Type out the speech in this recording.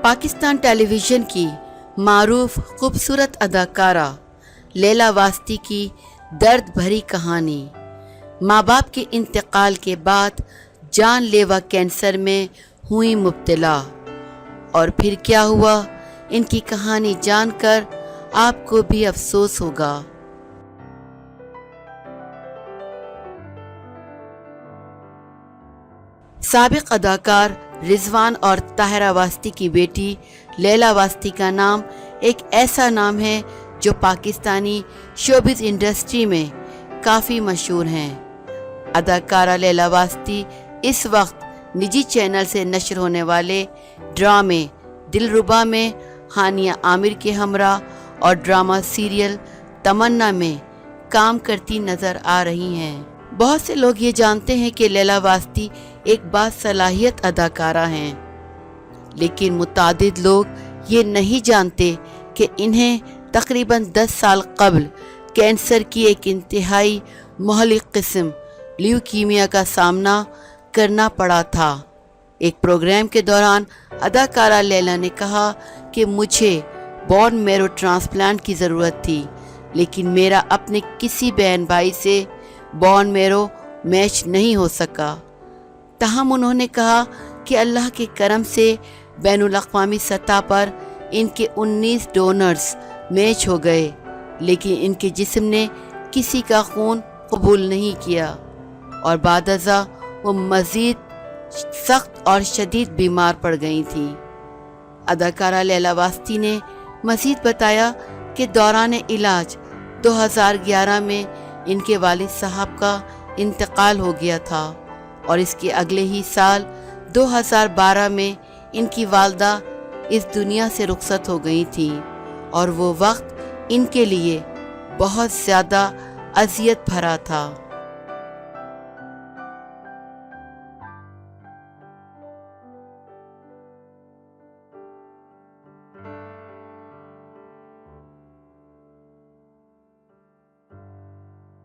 پاکستان ٹیلی vision کی معروف خوبصورت اداکارہ لیلا واسطی کی درد بھری کہانی۔ ماں باپ کے انتقال کے بعد جان لیوا کینسر میں ہوئی مبتلا، اور پھر کیا ہوا، ان کی کہانی جان کر آپ کو بھی افسوس ہوگا۔ سابق اداکار رضوان اور طاہرہ واسطی کی بیٹی لیلا واسطی کا نام ایک ایسا نام ہے جو پاکستانی شوبز انڈسٹری میں کافی مشہور ہیں۔ اداکارہ لیلا واسطی اس وقت نجی چینل سے نشر ہونے والے ڈرامے دلربا میں ہانیہ عامر کے ہمراہ اور ڈرامہ سیریل تمنا میں کام کرتی نظر آ رہی ہیں۔ بہت سے لوگ یہ جانتے ہیں کہ لیلا واسطی ایک باصلاحیت اداکارہ ہیں، لیکن متعدد لوگ یہ نہیں جانتے کہ انہیں تقریباً 10 سال قبل کینسر کی ایک انتہائی مہلک قسم لیوکیمیا کا سامنا کرنا پڑا تھا۔ ایک پروگرام کے دوران اداکارہ لیلا نے کہا کہ مجھے بون میرو ٹرانسپلانٹ کی ضرورت تھی، لیکن میرا اپنے کسی بہن بھائی سے بون میرو میچ نہیں ہو سکا۔ تاہم انہوں نے کہا کہ اللہ کے کرم سے بین الاقوامی سطح پر ان کے 19 ڈونرز میچ ہو گئے، لیکن ان کے جسم نے کسی کا خون قبول نہیں کیا، اور بعد ازاں وہ مزید سخت اور شدید بیمار پڑ گئی تھیں۔ اداکارہ لیلا واسطی نے مزید بتایا کہ دوران علاج 2011 میں ان کے والد صاحب کا انتقال ہو گیا تھا، اور اس کے اگلے ہی سال 2012 میں ان کی والدہ اس دنیا سے رخصت ہو گئی تھیں، اور وہ وقت ان کے لیے بہت زیادہ اذیت بھرا تھا۔